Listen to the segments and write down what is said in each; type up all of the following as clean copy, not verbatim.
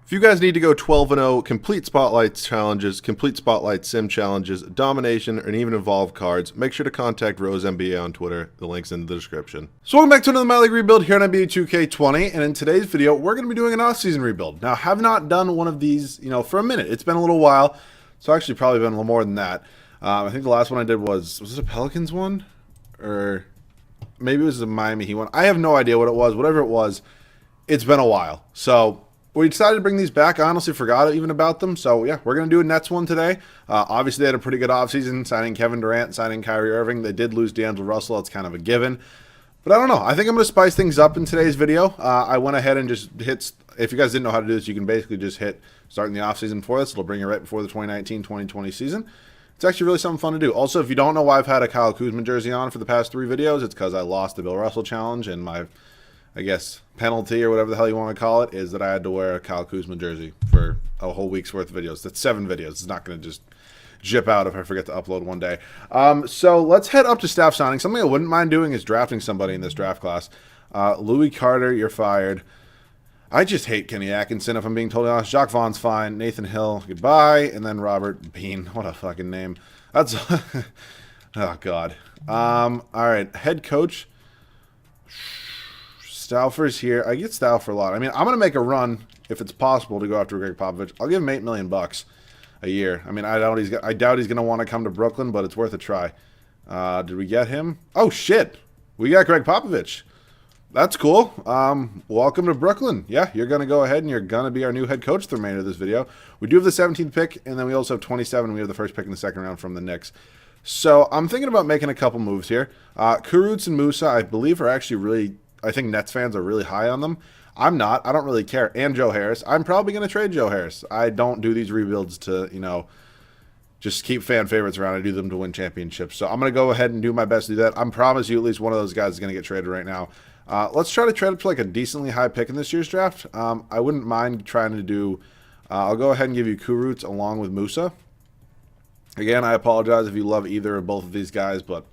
If you guys need to go 12-0, complete spotlight challenges, complete spotlight sim challenges, domination, and even evolve cards, make sure to contact Rose NBA on Twitter. The link's in the description. So welcome back to another My League rebuild here on NBA 2K20, and in today's video, we're going to be doing an off-season rebuild. Now, I have not done one of these, for a minute. It's been a little while. It's actually probably been a little more than that. I think the last one I did was it a Pelicans one? Or maybe it was a Miami Heat one. I have no idea what it was. Whatever it was, it's been a while. So we decided to bring these back. I honestly forgot even about them. So, yeah, we're going to do a Nets one today. Obviously, they had a pretty good offseason, signing Kevin Durant, signing Kyrie Irving. They did lose D'Angelo Russell. It's kind of a given. But I don't know. I think I'm going to spice things up in today's video. I went ahead and just hit, if you guys didn't know how to do this, you can basically just hit starting the offseason for this. It'll bring you right before the 2019-2020 season. It's actually really something fun to do. Also, if you don't know why I've had a Kyle Kuzma jersey on for the past 3 videos, it's because I lost the Bill Russell challenge, and my, I guess, penalty or whatever the hell you want to call it is that I had to wear a Kyle Kuzma jersey for a whole week's worth of videos. That's 7 videos. It's not going to just zip out if I forget to upload one day. So let's head up to staff signing. Something I wouldn't mind doing is drafting somebody in this draft class. Louis Carter, you're fired. I just hate Kenny Atkinson, if I'm being totally honest. Jacques Vaughn's fine. Nathan Hill, goodbye. And then Robert Bean. What a fucking name. That's... oh, God. All right. Head coach. Stauffer's here. I get Stauffer a lot. I mean, I'm going to make a run, if it's possible, to go after Greg Popovich. I'll give him $8 million a year. I mean, I doubt he's going to want to come to Brooklyn, but it's worth a try. Did we get him? Oh, shit. We got Greg Popovich. That's cool. Welcome to Brooklyn. Yeah, you're going to go ahead and you're going to be our new head coach the remainder of this video. We do have the 17th pick, and then we also have 27. We have the first pick in the second round from the Knicks. So I'm thinking about making a couple moves here. Kurucs and Musa, I believe, are actually really, I think Nets fans are really high on them. I'm not. I don't really care. And Joe Harris. I'm probably going to trade Joe Harris. I don't do these rebuilds to, just keep fan favorites around. I do them to win championships. So I'm going to go ahead and do my best to do that. I promise you at least one of those guys is going to get traded right now. Let's try to trade up to like a decently high pick in this year's draft. I wouldn't mind trying to do, I'll go ahead and give you Kurucs along with Musa. Again, I apologize if you love either or both of these guys, but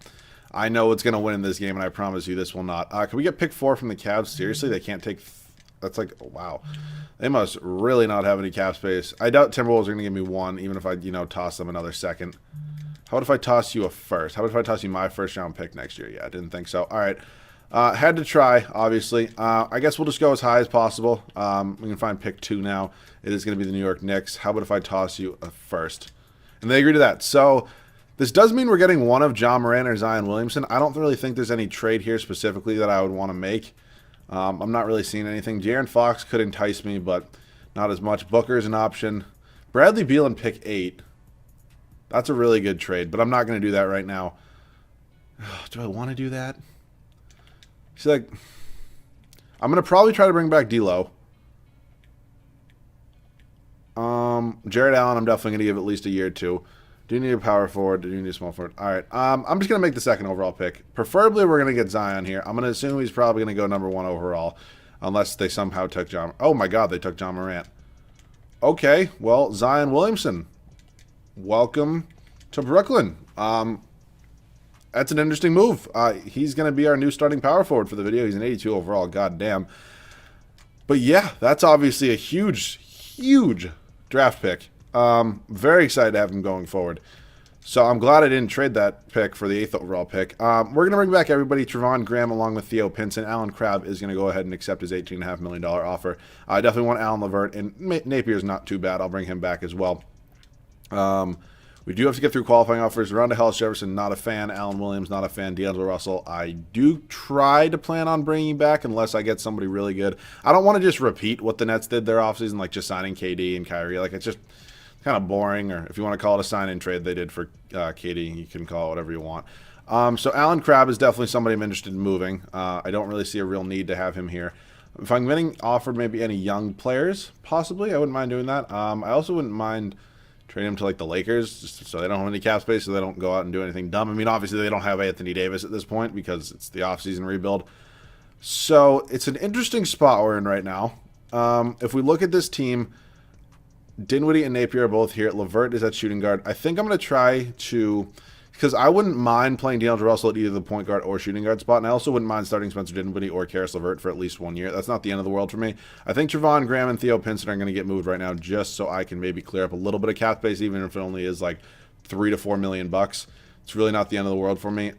I know it's going to win in this game, and I promise you this will not. Can we get pick 4 from the Cavs? Seriously, they can't take, that's like, oh, wow. They must really not have any cap space. I doubt Timberwolves are going to give me 1, even if I, toss them another second. How about if I toss you a first? How about if I toss you my first round pick next year? Yeah, I didn't think so. All right. Had to try, obviously. I guess we'll just go as high as possible. We can find pick 2 now. It is going to be the New York Knicks. How about if I toss you a first? And they agree to that. So this does mean we're getting one of John Moran or Zion Williamson. I don't really think there's any trade here specifically that I would want to make. I'm not really seeing anything. De'Aaron Fox could entice me, but not as much. Booker's an option. Bradley Beal in pick 8. That's a really good trade, but I'm not going to do that right now. Do I want to do that? See, like, I'm going to probably try to bring back D'Lo. Jared Allen, I'm definitely going to give at least a year or 2. Do you need a power forward? Do you need a small forward? All right. I'm just going to make the second overall pick. Preferably, we're going to get Zion here. I'm going to assume he's probably going to go number 1 overall, unless they somehow took John. Oh, my God, they took John Morant. Okay, well, Zion Williamson, welcome to Brooklyn. That's an interesting move. He's going to be our new starting power forward for the video. He's an 82 overall. God damn. But yeah, that's obviously a huge, huge draft pick. Very excited to have him going forward. So I'm glad I didn't trade that pick for the 8th overall pick. We're going to bring back everybody. Trevon Graham along with Theo Pinson. Alan Crabb is going to go ahead and accept his $18.5 million offer. I definitely want Alan Levert, and Napier's not too bad. I'll bring him back as well. We do have to get through qualifying offers. Ronda Hollis Jefferson, not a fan. Alan Williams, not a fan. D'Angelo Russell, I do try to plan on bringing back unless I get somebody really good. I don't want to just repeat what the Nets did their offseason, like just signing KD and Kyrie. Like, it's just kind of boring, or if you want to call it a sign-in trade they did for KD, you can call it whatever you want. So Alan Crabb is definitely somebody I'm interested in moving. I don't really see a real need to have him here. If I'm getting offered maybe any young players, possibly, I wouldn't mind doing that. I also wouldn't mind trading him to like the Lakers, just so they don't have any cap space, so they don't go out and do anything dumb. I mean, obviously they don't have Anthony Davis at this point because it's the offseason rebuild. So it's an interesting spot we're in right now. If we look at this team, Dinwiddie and Napier are both here. LeVert is at shooting guard. I think I'm going to try to because I wouldn't mind playing D'Angelo Russell at either the point guard or shooting guard spot, and I also wouldn't mind starting Spencer Dinwiddie or Karis LeVert for at least 1 year. That's not the end of the world for me. I think Trevon Graham and Theo Pinson are going to get moved right now just so I can maybe clear up a little bit of cap space, even if it only is like $3 to $4 million. It's really not the end of the world for me.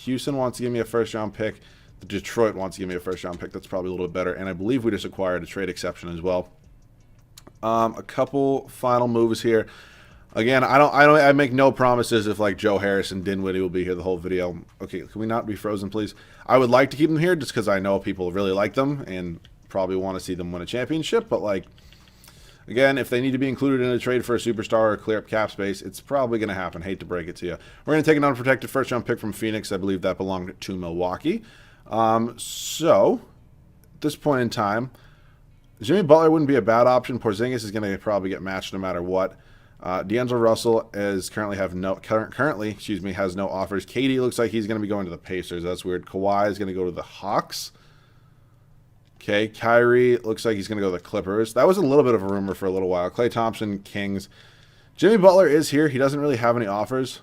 Houston wants to give me a first-round pick. Detroit wants to give me a first-round pick. That's probably a little bit better, and I believe we just acquired a trade exception as well. A couple final moves here. Again, I make no promises if like Joe Harris and Dinwiddie will be here the whole video. Okay, can we not be frozen, please? I would like to keep them here just because I know people really like them and probably want to see them win a championship. But like, again, if they need to be included in a trade for a superstar or clear up cap space, it's probably going to happen. Hate to break it to you. We're going to take an unprotected first-round pick from Phoenix. I believe that belonged to Milwaukee. So at this point in time, Jimmy Butler wouldn't be a bad option. Porzingis is going to probably get matched no matter what. D'Angelo Russell currently has no offers. KD looks like he's going to be going to the Pacers. That's weird. Kawhi is going to go to the Hawks. Okay, Kyrie looks like he's going to go to the Clippers. That was a little bit of a rumor for a little while. Klay Thompson, Kings. Jimmy Butler is here. He doesn't really have any offers.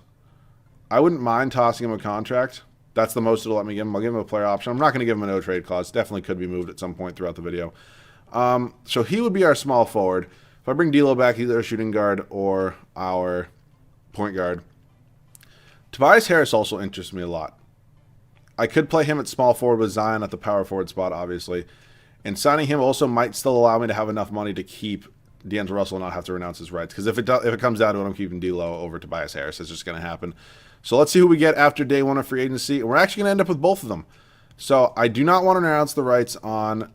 I wouldn't mind tossing him a contract. That's the most it'll let me give him. I'll give him a player option. I'm not going to give him a no-trade clause. Definitely could be moved at some point throughout the video. So he would be our small forward. If I bring D'Lo back, either a shooting guard or our point guard. Tobias Harris also interests me a lot. I could play him at small forward with Zion at the power forward spot, obviously. And signing him also might still allow me to have enough money to keep D'Angelo Russell and not have to renounce his rights. Because if it comes down to it, I'm keeping D'Lo over Tobias Harris. It's just going to happen. So let's see who we get after day one of free agency. And we're actually going to end up with both of them. So I do not want to renounce the rights on...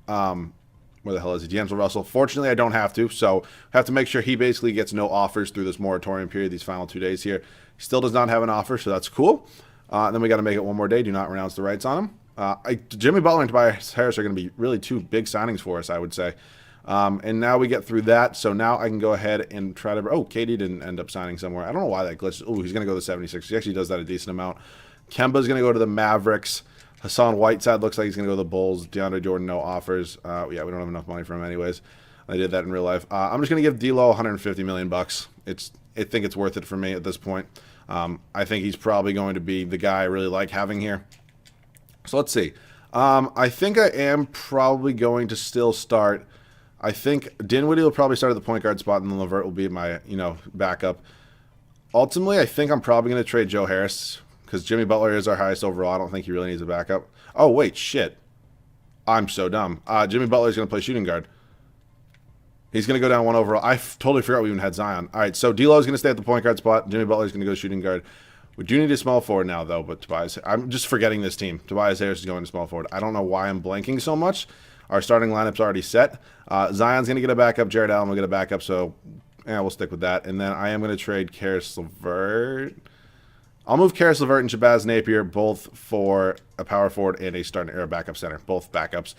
where the hell is he? D'Angelo Russell. Fortunately, I don't have to, so I have to make sure he basically gets no offers through this moratorium period, these final 2 days here. He still does not have an offer, so that's cool. Then we got to make it one more day. Do not renounce the rights on him. Jimmy Butler and Tobias Harris are going to be really two big signings for us, I would say. And now we get through that, so now I can go ahead and try to... Oh, KD didn't end up signing somewhere. I don't know why that glitched. Oh, he's going to go to the 76ers. He actually does that a decent amount. Kemba's going to go to the Mavericks. Hassan Whiteside looks like he's going to go to the Bulls. DeAndre Jordan, no offers. Yeah, we don't have enough money for him anyways. I did that in real life. I'm just going to give D'Lo $150 million. I think it's worth it for me at this point. I think he's probably going to be the guy I really like having here. So let's see. I think I am probably going to still start. I think Dinwiddie will probably start at the point guard spot, and then LeVert will be my backup. Ultimately, I think I'm probably going to trade Joe Harris, because Jimmy Butler is our highest overall. I don't think he really needs a backup. Oh, wait, shit. I'm so dumb. Jimmy Butler is going to play shooting guard. He's going to go down one overall. I totally forgot we even had Zion. All right, so D'Lo is going to stay at the point guard spot. Jimmy Butler is going to go shooting guard. We do need a small forward now, though, but I'm just forgetting this team. Tobias Harris is going to small forward. I don't know why I'm blanking so much. Our starting lineup's already set. Zion's going to get a backup. Jared Allen will get a backup, so yeah, we'll stick with that. And then I am going to trade Karis LeVert. I'll move Karis LeVert and Shabazz Napier both for a power forward and a starting or a backup center. Both backups.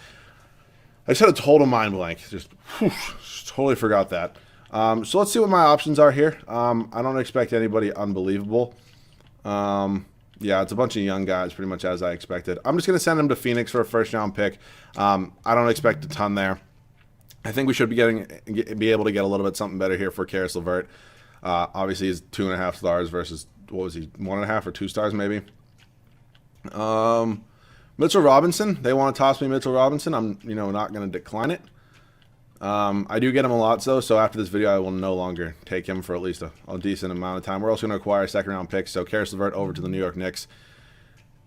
I just had a total mind blank. Just totally forgot that. So let's see what my options are here. I don't expect anybody unbelievable. Yeah, it's a bunch of young guys, pretty much as I expected. I'm just going to send them to Phoenix for a first-round pick. I don't expect a ton there. I think we should be able to get a little bit something better here for Karis LeVert. Obviously, he's 2.5 stars versus... What was he, 1.5 or 2 stars maybe? Mitchell Robinson. They want to toss me Mitchell Robinson. I'm not going to decline it. I do get him a lot though, so after this video I will no longer take him for at least a decent amount of time. We're also going to acquire a second-round pick, so Karis LeVert over to the New York Knicks.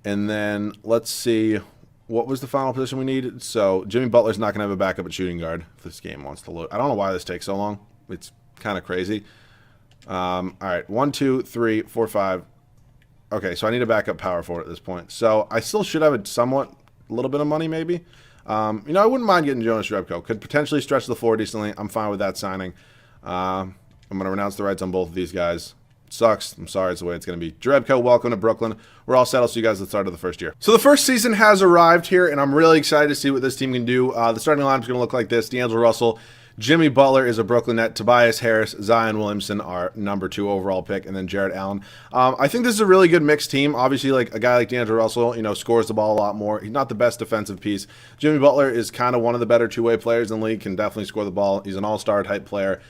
And then let's see, what was the final position we needed? So Jimmy Butler's not going to have a backup at shooting guard if this game wants to load. I don't know why this takes so long. It's kind of crazy. All right, 1, 2, 3, 4, 5. Okay, so I need a backup power forward at this point. So I still should have a little bit of money maybe. I wouldn't mind getting Jonas Jerebko. Could potentially stretch the floor decently. I'm fine with that signing. I'm going to renounce the rights on both of these guys. Sucks. I'm sorry, it's the way it's going to be. Jerebko, welcome to Brooklyn. We're all set. I'll see you guys at the start of the first year. So the first season has arrived here, and I'm really excited to see what this team can do. The starting lineup is going to look like this. D'Angelo Russell, Jimmy Butler is a Brooklyn Net. Tobias Harris, Zion Williamson are number 2 overall pick, and then Jared Allen. I think this is a really good mixed team. Obviously, like a guy like D'Angelo Russell, scores the ball a lot more. He's not the best defensive piece. Jimmy Butler is kind of one of the better two-way players in the league. Can definitely score the ball. He's an all-star type player.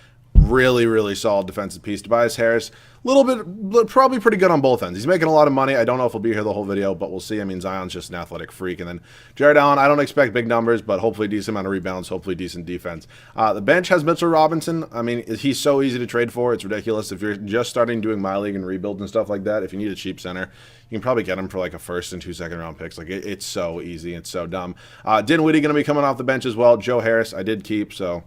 Really, really solid defensive piece. Tobias Harris, a little bit, probably pretty good on both ends. He's making a lot of money. I don't know if he'll be here the whole video, but we'll see. I mean, Zion's just an athletic freak. And then Jared Allen, I don't expect big numbers, but hopefully decent amount of rebounds, hopefully decent defense. The bench has Mitchell Robinson. I mean, he's so easy to trade for. It's ridiculous. If you're just starting doing my league and rebuild and stuff like that, if you need a cheap center, you can probably get him for like a first and 2 second-round picks. Like, it's so easy. It's so dumb. Dinwiddie going to be coming off the bench as well. Joe Harris, I did keep, so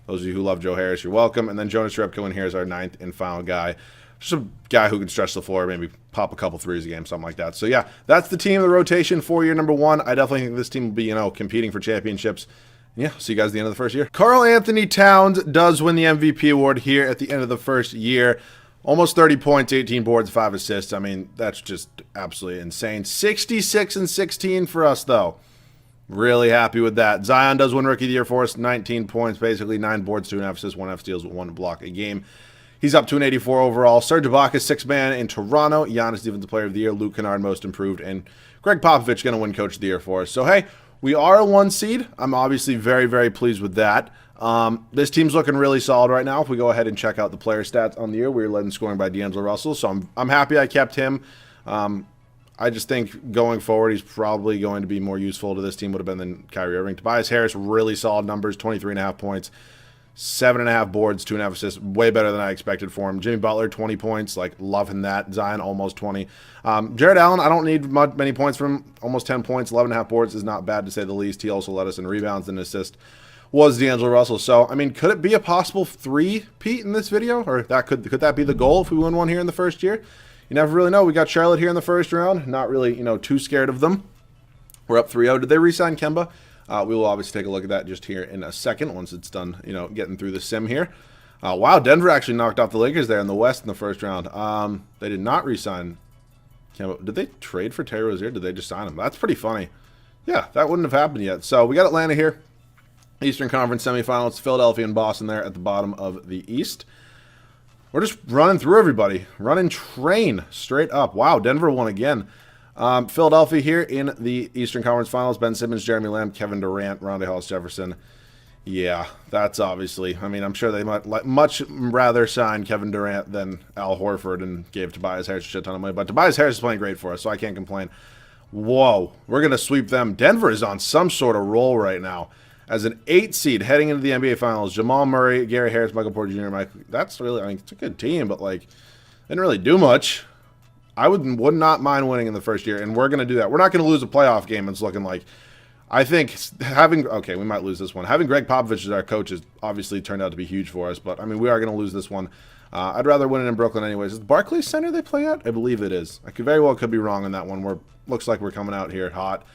those of you who love Joe Harris, you're welcome. And then Jonas Jerebko in here is our 9th and final guy. Just a guy who can stretch the floor, maybe pop a couple threes a game, something like that. So, yeah, that's the team of the rotation for year number 1. I definitely think this team will be, competing for championships. Yeah, see you guys at the end of the first year. Karl Anthony Towns does win the MVP award here at the end of the first year. Almost 30 points, 18 boards, 5 assists. I mean, that's just absolutely insane. 66 and 16 for us, though. Really happy with that. Zion does win Rookie of the Year for us. 19 points, basically 9 boards, 2.5 assists, 1.5 steals, 1 block a game. He's up to an 84 overall. Serge Ibaka, 6th man in Toronto. Giannis Defensive Player of the Year. Luke Kennard, Most Improved. And Greg Popovich going to win Coach of the Year for us. So, hey, we are a 1 seed. I'm obviously very, very pleased with that. This team's looking really solid right now. If we go ahead and check out the player stats on the year, we were led in scoring by D'Angelo Russell. So I'm happy I kept him. I just think going forward, he's probably going to be more useful to this team would have been than Kyrie Irving. Tobias Harris, really solid numbers, 23.5 points, 7.5 boards, 2.5 assists, way better than I expected for him. Jimmy Butler, 20 points, like loving that. Zion, almost 20. Jared Allen, I don't need many points from him, almost 10 points, 11.5 boards is not bad to say the least. He also led us in rebounds and assists. Was D'Angelo Russell. So, I mean, could it be a possible 3-peat in this video? Or could that be the goal if we win one here in the first year? You never really know. We got Charlotte here in the first round. Not really, too scared of them. We're up 3-0. Did they re-sign Kemba? We will obviously take a look at that just here in a second once it's done, getting through the sim here. Wow, Denver actually knocked off the Lakers there in the West in the first round. They did not re-sign Kemba. Did they trade for Terry Rozier? Did they just sign him? That's pretty funny. Yeah, that wouldn't have happened yet. So we got Atlanta here. Eastern Conference semifinals. Philadelphia and Boston there at the bottom of the East. We're just running through everybody. Running train straight up. Wow, Denver won again. Philadelphia here in the Eastern Conference Finals. Ben Simmons, Jeremy Lamb, Kevin Durant, Rondae Hollis-Jefferson. Yeah, that's obviously. I mean, I'm sure they might much rather sign Kevin Durant than Al Horford and gave Tobias Harris a shit ton of money. But Tobias Harris is playing great for us, so I can't complain. Whoa, we're going to sweep them. Denver is on some sort of roll right now. As an 8 seed heading into the NBA Finals, Jamal Murray, Gary Harris, Michael Porter Jr., that's really, I mean, it's a good team, but, didn't really do much. I would not mind winning in the first year, and we're going to do that. We're not going to lose a playoff game. It's looking like, I think we might lose this one. Having Greg Popovich as our coach has obviously turned out to be huge for us, but, I mean, we are going to lose this one. I'd rather win it in Brooklyn anyways. Is the Barclays Center they play at? I believe it is. I could be wrong on that one. Looks like we're coming out here hot.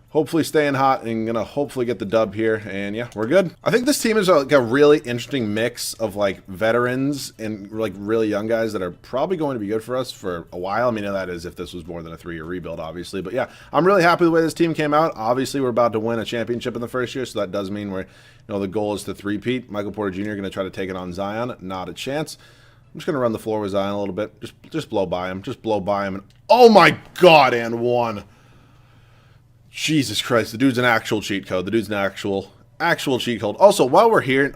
Hopefully staying hot and going to hopefully get the dub here. And, yeah, we're good. I think this team is a really interesting mix of, veterans and, really young guys that are probably going to be good for us for a while. I mean, that is if this was more than a 3-year rebuild, obviously. But, yeah, I'm really happy with the way this team came out. Obviously, we're about to win a championship in the first year, so that does mean the goal is to 3-peat. Michael Porter Jr. going to try to take it on Zion. Not a chance. I'm just going to run the floor with Zion a little bit. Just blow by him. Just blow by him. And, oh, my God, and one. Jesus Christ, the dude's an actual cheat code. The dude's an actual cheat code. Also, while we're here,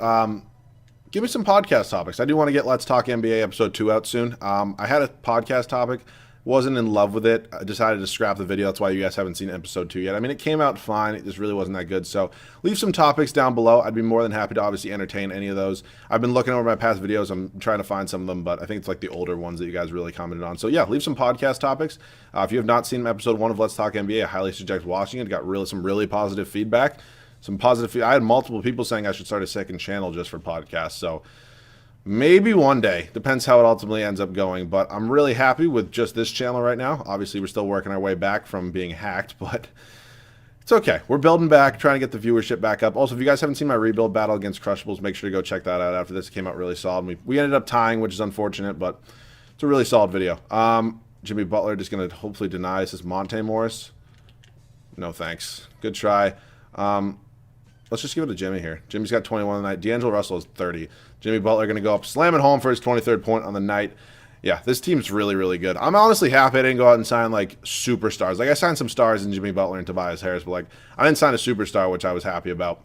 give me some podcast topics. I do want to get Let's Talk NBA episode 2 out soon. I had a podcast topic, wasn't in love with it. I decided to scrap the video. That's why you guys haven't seen episode 2 yet. I mean, it came out fine. It just really wasn't that good. So leave some topics down below. I'd be more than happy to obviously entertain any of those. I've been looking over my past videos. I'm trying to find some of them, but I think it's the older ones that you guys really commented on. So yeah, leave some podcast topics. If you have not seen episode 1 of Let's Talk NBA, I highly suggest watching it. Got some really positive feedback. I had multiple people saying I should start a second channel just for podcasts. So maybe one day. Depends how it ultimately ends up going. But I'm really happy with just this channel right now. Obviously, we're still working our way back from being hacked, but it's okay. We're building back, trying to get the viewership back up. Also, if you guys haven't seen my rebuild battle against Crushables, make sure to go check that out after this. It came out really solid. We ended up tying, which is unfortunate, but it's a really solid video. Jimmy Butler just going to hopefully deny. This is Monte Morris. No thanks. Good try. Let's just give it to Jimmy here. Jimmy's got 21 on the night. D'Angelo Russell is 30. Jimmy Butler going to go up, slam it home for his 23rd point on the night. Yeah, this team's really, really good. I'm honestly happy I didn't go out and sign, superstars. I signed some stars in Jimmy Butler and Tobias Harris, but, I didn't sign a superstar, which I was happy about.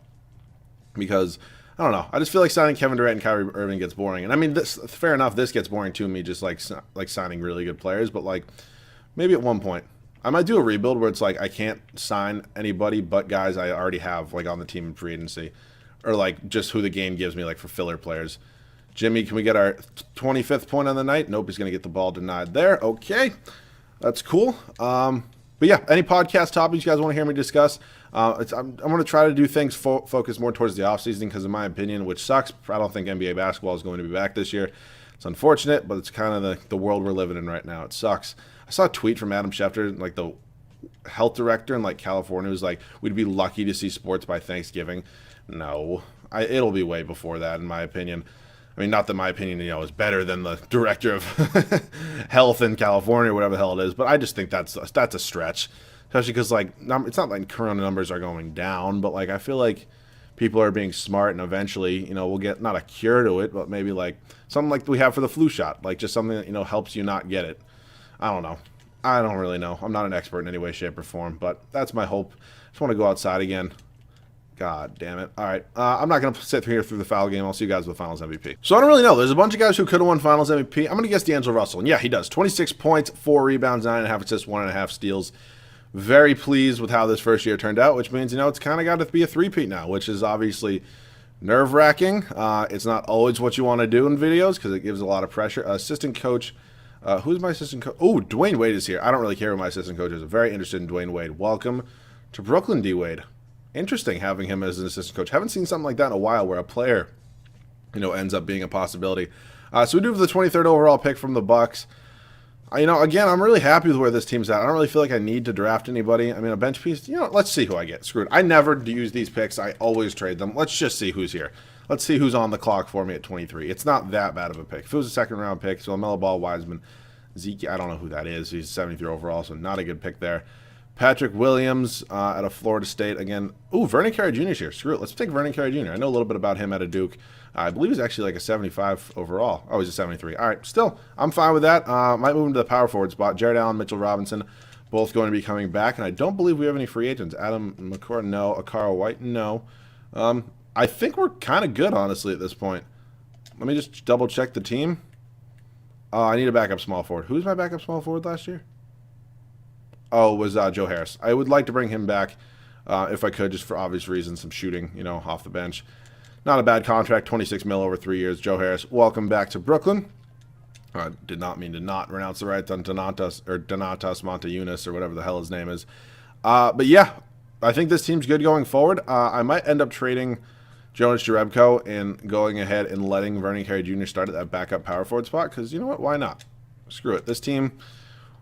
Because, I don't know. I just feel like signing Kevin Durant and Kyrie Irving gets boring. And I mean, this fair enough. This gets boring to me, just like signing really good players. But like maybe at one point, I might do a rebuild where it's like I can't sign anybody but guys I already have like on the team in free agency, or like just who the game gives me like for filler players. Jimmy, can we get our 25th point on the night? Nope, he's going to get the ball denied there. Okay, that's cool. But yeah, any podcast topics you guys want to hear me discuss? I'm going to try to do things focus more towards the offseason because, in my opinion, which sucks, I don't think NBA basketball is going to be back this year. It's unfortunate, but it's kind of the world we're living in right now. It sucks. I saw a tweet from Adam Schefter, like the health director in like California, who's like, we'd be lucky to see sports by Thanksgiving. No, it'll be way before that, in my opinion. I mean, not that my opinion, is better than the director of health in California or whatever the hell it is, but I just think that's a stretch, especially because like it's not like corona numbers are going down, but like I feel like people are being smart and eventually, we'll get not a cure to it, but maybe like something like we have for the flu shot, like just something that helps you not get it. I don't know. I don't really know. I'm not an expert in any way, shape, or form, but that's my hope. Just want to go outside again. God damn it. All right. I'm not going to sit here through the foul game. I'll see you guys with Finals MVP. So I don't really know. There's a bunch of guys who could have won Finals MVP. I'm going to guess D'Angelo Russell. And yeah, he does. 26 points, 4 rebounds, 9.5 assists, 1.5 steals. Very pleased with how this first year turned out, which means, it's kind of got to be a three-peat now, which is obviously nerve-wracking. It's not always what you want to do in videos because it gives a lot of pressure. Assistant coach. Who's my assistant coach? Oh, Dwayne Wade is here. I don't really care who my assistant coach is. I'm very interested in Dwayne Wade. Welcome to Brooklyn, D. Wade. Interesting having him as an assistant coach. Haven't seen something like that in a while where a player, ends up being a possibility. So we do have the 23rd overall pick from the Bucks. Again, I'm really happy with where this team's at. I don't really feel like I need to draft anybody. I mean, a bench piece, let's see who I get. Screw it. I never use these picks. I always trade them. Let's just see who's here. Let's see who's on the clock for me at 23. It's not that bad of a pick. If it was a second-round pick, so LaMelo Ball, Wiseman, Zeke, I don't know who that is. He's 73 overall, so not a good pick there. Patrick Williams out of Florida State again. Ooh, Vernon Carey Jr. is here. Screw it. Let's take Vernon Carey Jr. I know a little bit about him out of Duke. I believe he's actually like a 75 overall. Oh, he's a 73. All right, still, I'm fine with that. Might move him to the power forward spot. Jared Allen, Mitchell Robinson, both going to be coming back. And I don't believe we have any free agents. Adam McCord, no. Akara White, no. I think we're kind of good, honestly, at this point. Let me just double-check the team. I need a backup small forward. Who's my backup small forward last year? Oh, it was Joe Harris. I would like to bring him back if I could, just for obvious reasons, some shooting, off the bench. Not a bad contract, 26 mil over 3 years. Joe Harris, welcome back to Brooklyn. I did not mean to not pronounce the right on Donatas Monteunas or whatever the hell his name is. But yeah, I think this team's good going forward. I might end up trading Jonas Jerebko and going ahead and letting Vernon Carey Jr. start at that backup power forward spot because you know what? Why not? Screw it. This team,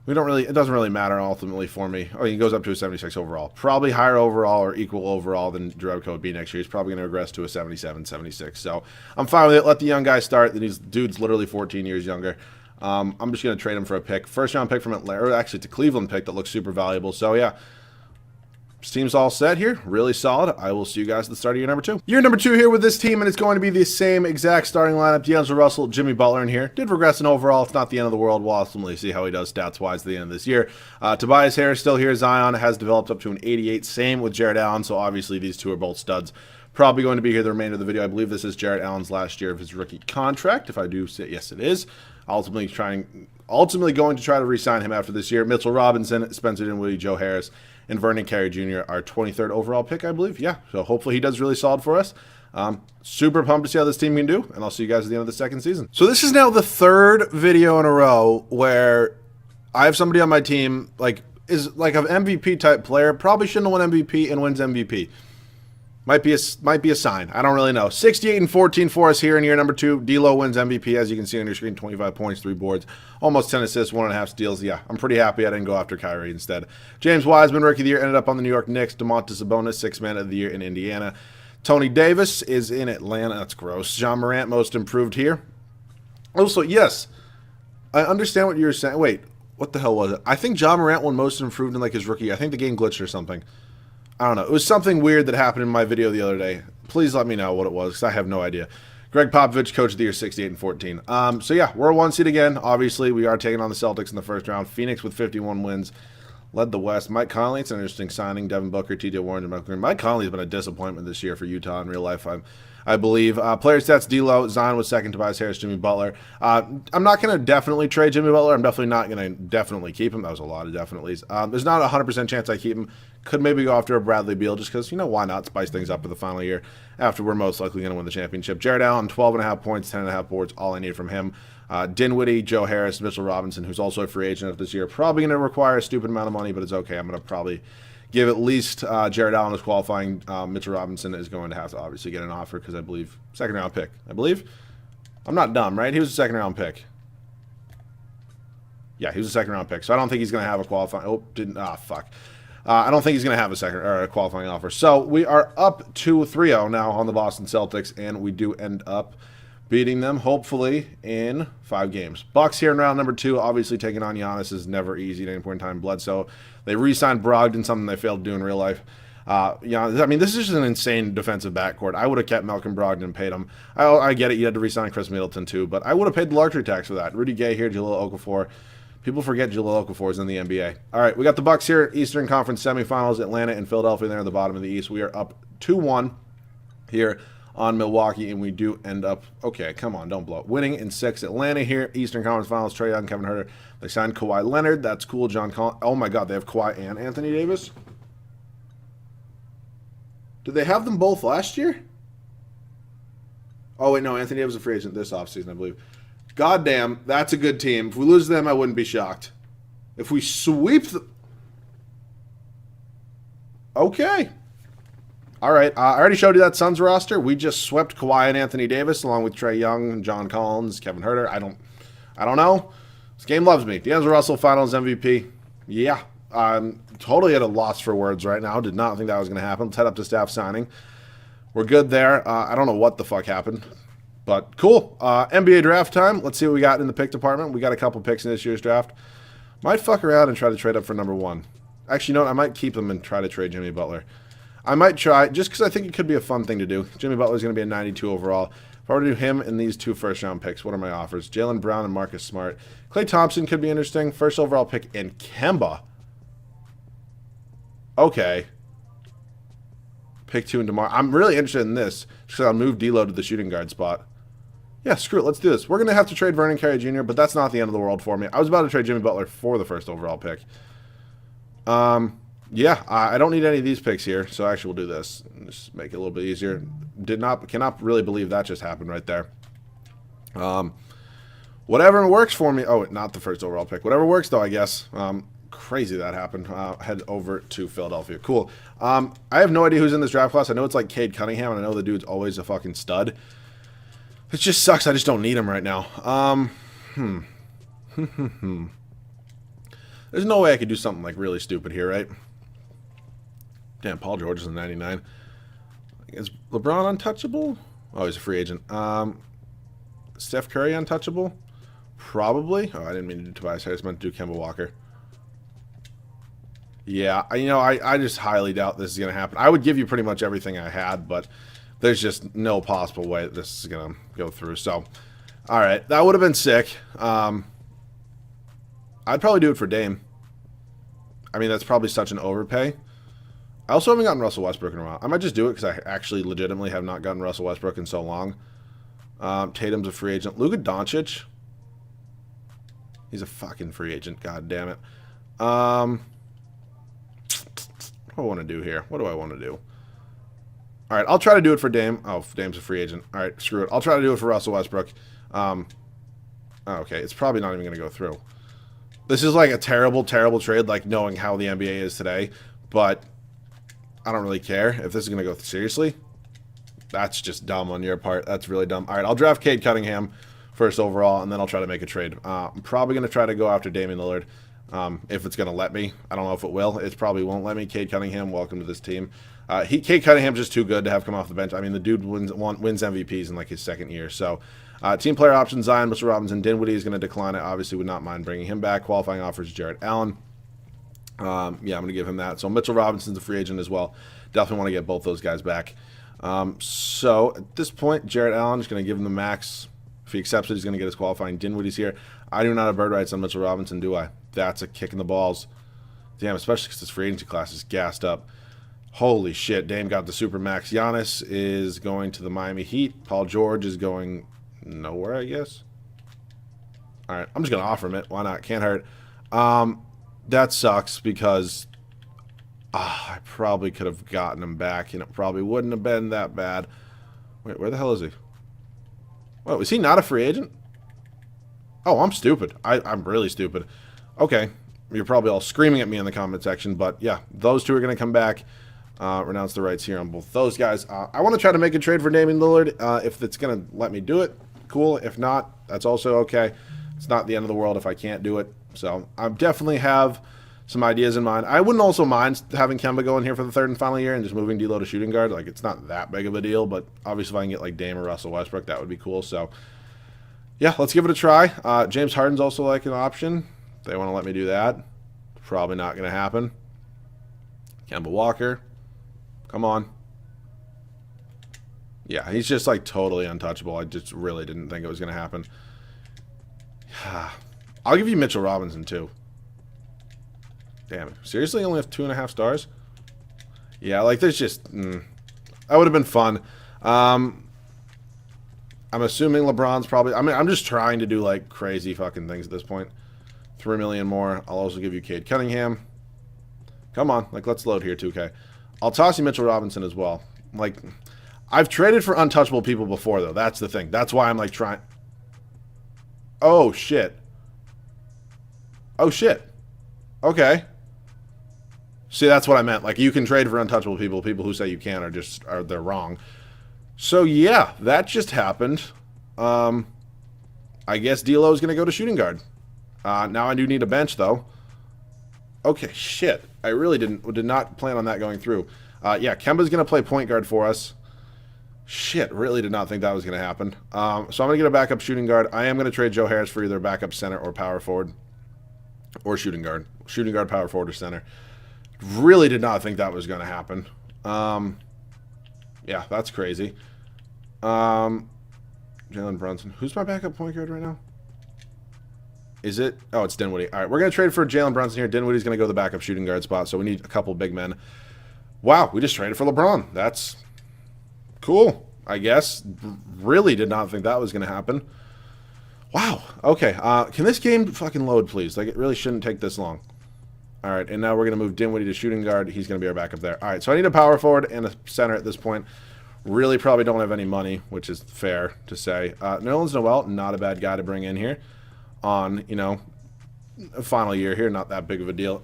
it doesn't really matter ultimately for me. Oh, he goes up to a 76 overall. Probably higher overall or equal overall than Jerebko would be next year. He's probably going to regress to a 77, 76. So I'm fine with it. Let the young guy start. These dude's literally 14 years younger. I'm just going to trade him for a pick. First round pick from Atlanta, or actually to Cleveland pick that looks super valuable. So yeah. This team's all set here. Really solid. I will see you guys at the start of year number 2. Year number 2 here with this team, and it's going to be the same exact starting lineup. D'Angelo Russell, Jimmy Butler in here. Did regress in overall. It's not the end of the world. We'll ultimately see how he does stats-wise at the end of this year. Tobias Harris still here. Zion has developed up to an 88. Same with Jared Allen, so obviously these two are both studs. Probably going to be here the remainder of the video. I believe this is Jared Allen's last year of his rookie contract. If I do say yes, it is. Ultimately going to try to re-sign him after this year. Mitchell Robinson, Spencer Dinwiddie, Joe Harris, and Vernon Carey Jr., our 23rd overall pick, I believe. Yeah, so hopefully he does really solid for us. Super pumped to see how this team can do, and I'll see you guys at the end of the second season. So this is now the third video in a row where I have somebody on my team, is like an MVP type player, probably shouldn't have won MVP and wins MVP. Might be a sign. I don't really know. 68 and 14 for us here in year number 2. D'Lo wins MVP, as you can see on your screen. 25 points, 3 boards, almost 10 assists, 1.5 steals. Yeah, I'm pretty happy I didn't go after Kyrie instead. James Wiseman, Rookie of the Year, ended up on the New York Knicks. Domantas Sabonis, 6th Man of the Year in Indiana. Tony Davis is in Atlanta. That's gross. John Morant, Most Improved here. Also, yes, I understand what you're saying. Wait, what the hell was it? I think John Morant won Most Improved in his rookie. I think the game glitched or something. I don't know. It was something weird that happened in my video the other day. Please let me know what it was because I have no idea. Greg Popovich, Coach of the Year, 68 and 14. So yeah, we're a 1 seed again. Obviously, we are taking on the Celtics in the first round. Phoenix with 51 wins. Led the West. Mike Conley, it's an interesting signing. Devin Booker, T.J. Warren, and Michael Green. Mike Conley's been a disappointment this year for Utah in real life. I I believe. Player stats, D'Lo, Zion was second, Tobias Harris, Jimmy Butler. I'm not going to definitely trade Jimmy Butler. I'm definitely not going to definitely keep him. That was a lot of definitelys. There's not a 100% chance I keep him. Could maybe go after a Bradley Beal just because, why not spice things up for the final year after we're most likely going to win the championship. Jared Allen, 12.5 points, 10.5 boards, all I need from him. Dinwiddie, Joe Harris, Mitchell Robinson, who's also a free agent this year. Probably going to require a stupid amount of money, but it's okay. I'm going to probably give at least Jared Allen as qualifying. Mitchell Robinson is going to have to obviously get an offer because I believe second-round pick. I believe? I'm not dumb, right? He was a second-round pick. Yeah, he was a second-round pick. So I don't think he's going to have a qualifying. Oh, didn't. Fuck. I don't think he's going to have a qualifying offer. So we are up to 3-0 now on the Boston Celtics, and we do end up beating them, hopefully, in 5 games. Bucks here in round number 2, obviously taking on Giannis is never easy at any point in time. Bledsoe, they re-signed Brogdon, something they failed to do in real life. Giannis, I mean, this is just an insane defensive backcourt. I would have kept Malcolm Brogdon and paid him. I get it, you had to re-sign Chris Middleton too, but I would have paid the luxury tax for that. Rudy Gay here, Jahlil Okafor. People forget Jahlil Okafor is in the NBA. All right, we got the Bucks here, Eastern Conference semifinals, Atlanta and Philadelphia there at the bottom of the East. We are up 2-1 here on Milwaukee, and we do end up, okay, come on, don't blow it, winning in 6. Atlanta here, Eastern Conference Finals, Trae Young, Kevin Huerter. They signed Kawhi Leonard. That's cool. John Collins. Oh, my God, they have Kawhi and Anthony Davis? Did they have them both last year? Oh, wait, no, Anthony Davis is a free agent this offseason, I believe. Goddamn, that's a good team. If we lose them, I wouldn't be shocked. If we sweep the... Okay. All right, I already showed you that Suns roster. We just swept Kawhi and Anthony Davis along with Trae Young, John Collins, Kevin Huerter. I don't know. This game loves me. D'Angelo Russell, Finals MVP. Yeah, I'm totally at a loss for words right now. Did not think that was going to happen. Let's head up to staff signing. We're good there. I don't know what the fuck happened, but cool. NBA draft time. Let's see what we got in the pick department. We got a couple picks in this year's draft. Might fuck around and try to trade up for number 1. Actually, you know what? I might keep them and try to trade Jimmy Butler. I might try, just because I think it could be a fun thing to do. Jimmy Butler's going to be a 92 overall. If I were to do him and these 2 first-round picks, what are my offers? Jaylen Brown and Marcus Smart. Klay Thompson could be interesting. First overall pick in Kemba. Okay. Pick 2 in DeMar. I'm really interested in this, because I'll move D'Lo to the shooting guard spot. Yeah, screw it. Let's do this. We're going to have to trade Vernon Carey Jr., but that's not the end of the world for me. I was about to trade Jimmy Butler for the first overall pick. Yeah, I don't need any of these picks here, so actually we'll do this. Just make it a little bit easier. Cannot really believe that just happened right there. Whatever works for me. Oh, not the first overall pick. Whatever works, though, I guess. Crazy that happened. Head over to Philadelphia. Cool. I have no idea who's in this draft class. I know it's like Cade Cunningham, and I know the dude's always a fucking stud. It just sucks. I just don't need him right now. There's no way I could do something like really stupid here, right? Damn, Paul George is a 99. Is LeBron untouchable? Oh, he's a free agent. Steph Curry untouchable? Probably. Oh, I didn't mean to do Tobias Harris. I meant to do Kemba Walker. Yeah, I just highly doubt this is going to happen. I would give you pretty much everything I had, but there's just no possible way that this is going to go through. So, all right, that would have been sick. I'd probably do it for Dame. I mean, that's probably such an overpay. I also haven't gotten Russell Westbrook in a while. I might just do it because I actually legitimately have not gotten Russell Westbrook in so long. Tatum's a free agent. Luka Doncic. He's a fucking free agent. God damn it. What do I want to do here? What do I want to do? All right, I'll try to do it for Dame. Oh, Dame's a free agent. All right, screw it. I'll try to do it for Russell Westbrook. Okay, it's probably not even going to go through. This is like a terrible, terrible trade, like knowing how the NBA is today. But I don't really care if this is going to go seriously. That's just dumb on your part. That's really dumb. All right, I'll draft Cade Cunningham first overall, and then I'll try to make a trade. I'm probably going to try to go after Damian Lillard if it's going to let me. I don't know if it will. It probably won't let me. Cade Cunningham, welcome to this team. Cade Cunningham's just too good to have come off the bench. I mean, the dude wins MVPs in like his second year. So team player options, Zion, Mr. Robinson, Dinwiddie is going to decline. I obviously would not mind bringing him back. Qualifying offers, Jared Allen. Yeah, I'm going to give him that. So Mitchell Robinson's a free agent as well. Definitely want to get both those guys back. So at this point, Jared Allen is going to give him the max. If he accepts it, he's going to get his qualifying. Dinwiddie's here. I do not have bird rights on Mitchell Robinson, do I? That's a kick in the balls. Damn, especially because this free agency class is gassed up. Holy shit, Dame got the Supermax. Giannis is going to the Miami Heat. Paul George is going nowhere, I guess. All right, I'm just going to offer him it. Why not? Can't hurt. That sucks because I probably could have gotten him back, and it probably wouldn't have been that bad. Wait, where the hell is he? Wait, is he not a free agent? Oh, I'm stupid. I'm really stupid. Okay, you're probably all screaming at me in the comment section, but yeah, those two are going to come back. Renounce the rights here on both those guys. I want to try to make a trade for Damian Lillard. If it's going to let me do it, cool. If not, that's also okay. It's not the end of the world if I can't do it. So I definitely have some ideas in mind. I wouldn't also mind having Kemba go in here for the third and final year and just moving D'Lo to shooting guard. Like, it's not that big of a deal, but obviously if I can get like Dame or Russell Westbrook, that would be cool. So yeah, let's give it a try. James Harden's also like an option. They want to let me do that. Probably not going to happen. Kemba Walker. Come on. Yeah, he's just like totally untouchable. I just really didn't think it was going to happen. I'll give you Mitchell Robinson too. Damn it. Seriously? Only have 2.5 stars? Yeah, like there's just... that would have been fun. I'm assuming LeBron's probably... I mean, I'm just trying to do like crazy fucking things at this point. 3 million more. I'll also give you Cade Cunningham. Come on. Like, let's load here, 2K. I'll toss you Mitchell Robinson as well. Like, I've traded for untouchable people before, though. That's the thing. That's why I'm like trying... Oh, shit. Oh, shit. Okay. See, that's what I meant. Like, you can trade for untouchable people. People who say you can't they're wrong. So, yeah, that just happened. I guess D'Lo's going to go to shooting guard. Now I do need a bench, though. Okay, shit. I really did not plan on that going through. Yeah, Kemba's going to play point guard for us. Shit, really did not think that was going to happen. So I'm going to get a backup shooting guard. I am going to trade Joe Harris for either backup center or power forward. Or shooting guard. Shooting guard, power forward, or center. Really did not think that was going to happen. Yeah, that's crazy. Jalen Brunson. Who's my backup point guard right now? Is it? Oh, it's Dinwiddie. All right, we're going to trade for Jalen Brunson here. Dinwiddie's going to go to the backup shooting guard spot, so we need a couple big men. Wow, we just traded for LeBron. That's cool, I guess. Really did not think that was going to happen. Wow. Okay, can this game fucking load, please? Like, it really shouldn't take this long. All right, and now we're going to move Dinwiddie to shooting guard. He's going to be our backup there. All right, so I need a power forward and a center at this point. Really probably don't have any money, which is fair to say. Nerlens Noel, not a bad guy to bring in here on, you know, a final year here. Not that big of a deal.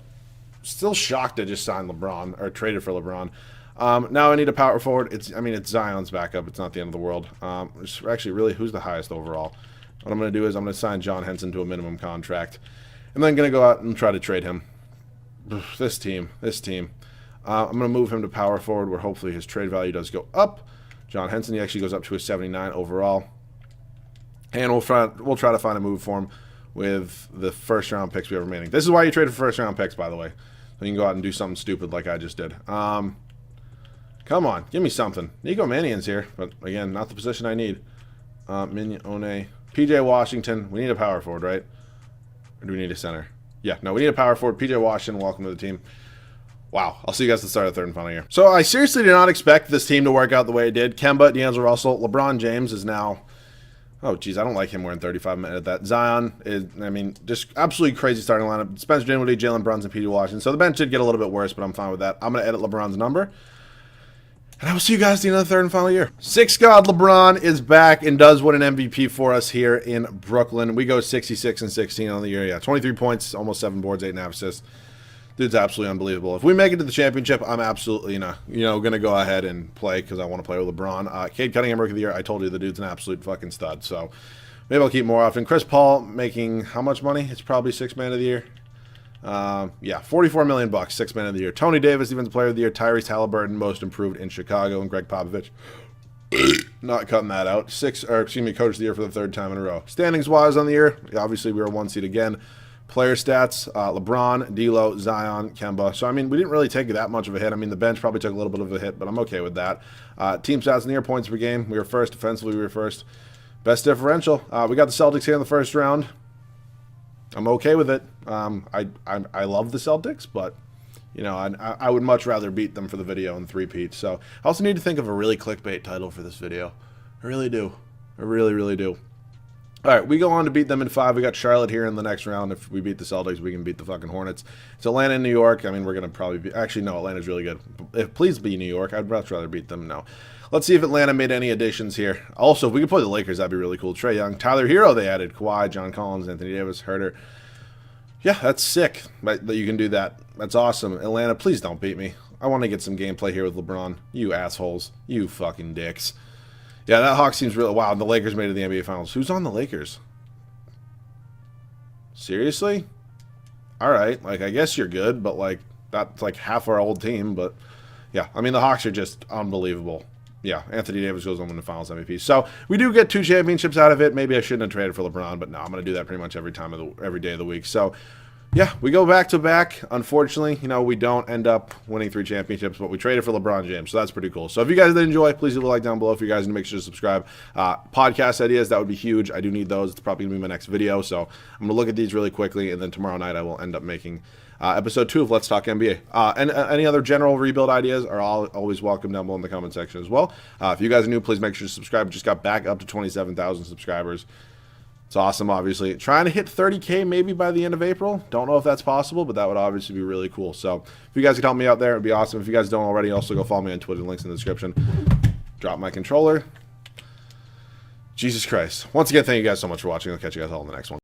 Still shocked I just signed LeBron, or traded for LeBron. Now I need a power forward. It's Zion's backup. It's not the end of the world. It's actually, really, who's the highest overall? What I'm going to do is I'm going to sign John Henson to a minimum contract. And then going to go out and try to trade him. This team. I'm going to move him to power forward where hopefully his trade value does go up. John Henson, he actually goes up to a 79 overall. And we'll try to find a move for him with the first-round picks we have remaining. This is why you trade for first-round picks, by the way. So you can go out and do something stupid like I just did. Come on, give me something. Nico Mannion's here, but again, not the position I need. Mignone. PJ Washington. We need a power forward, right? Or do we need a center? Yeah, no, we need a power forward. PJ Washington, welcome to the team. Wow, I'll see you guys at the start of the third and final year. So I seriously did not expect this team to work out the way it did. Kemba, D'Angelo Russell, LeBron James is now... Oh, geez, I don't like him wearing 35 minutes at that. Zion is, just absolutely crazy starting lineup. Spencer Dinwiddie, Jalen Brunson, PJ Washington. So the bench did get a little bit worse, but I'm fine with that. I'm going to edit LeBron's number. And I will see you guys at the end of the third and final year. Six God LeBron is back and does win an MVP for us here in Brooklyn. We go 66-16 on the year. Yeah, 23 points, almost 7 boards, 8.5 assists. Dude's absolutely unbelievable. If we make it to the championship, I'm absolutely, going to go ahead and play because I want to play with LeBron. Cade Cunningham, Rookie of the Year. I told you the dude's an absolute fucking stud. So maybe I'll keep more often. Chris Paul making how much money? It's probably 6th man of the year. Yeah, $44 million, 6th man of the year. Tony Davis, Defensive Player of the Year. Tyrese Halliburton, Most Improved in Chicago, and Greg Popovich. Not cutting that out. Coach of the Year for the 3rd time in a row. Standings wise on the year, obviously we were 1 seed again. Player stats, LeBron, D'Lo, Zion, Kemba. So, we didn't really take that much of a hit. The bench probably took a little bit of a hit, but I'm okay with that. Team stats in the year, points per game. We were first. Defensively, we were first. Best differential. We got the Celtics here in the first round. I'm okay with it. I love the Celtics, but, You know, I would much rather beat them for the video and three-peat. So I also need to think of a really clickbait title for this video. I really do. I really, really do. All right, we go on to beat them in 5. We got Charlotte here in the next round. If we beat the Celtics, we can beat the fucking Hornets. It's Atlanta and New York. I mean, we're going to probably be... Actually, no, Atlanta's really good. Please be New York. I'd much rather beat them. No. Let's see if Atlanta made any additions here. Also, if we could play the Lakers, that'd be really cool. Trae Young, Tyler Hero they added. Kawhi, John Collins, Anthony Davis, Herter. Yeah, that's sick that you can do that. That's awesome. Atlanta, please don't beat me. I want to get some gameplay here with LeBron. You assholes. You fucking dicks. Yeah, that Hawks team's really... Wow, the Lakers made it to the NBA Finals. Who's on the Lakers? Seriously? Alright, like, I guess you're good, but, like, that's, like, half our old team, but, yeah. I mean, the Hawks are just unbelievable. Yeah, Anthony Davis goes on to win the Finals MVP. So, we do get 2 championships out of it. Maybe I shouldn't have traded for LeBron, but no, I'm going to do that pretty much every day of the week. So, yeah, we go back-to-back. Unfortunately, you know, we don't end up winning 3 championships, but we traded for LeBron James, so that's pretty cool. So if you guys did enjoy, please leave a like down below. If you guys need to make sure to subscribe. Podcast ideas, that would be huge. I do need those. It's probably going to be my next video, so I'm going to look at these really quickly, and then tomorrow night I will end up making episode 2 of Let's Talk NBA. And any other general rebuild ideas are always welcome down below in the comment section as well. If you guys are new, please make sure to subscribe. Just got back up to 27,000 subscribers. It's awesome, obviously. Trying to hit 30K maybe by the end of April. Don't know if that's possible, but that would obviously be really cool. So if you guys could help me out there, it would be awesome. If you guys don't already, also go follow me on Twitter. Links in the description. Drop my controller. Jesus Christ. Once again, thank you guys so much for watching. I'll catch you guys all in the next one.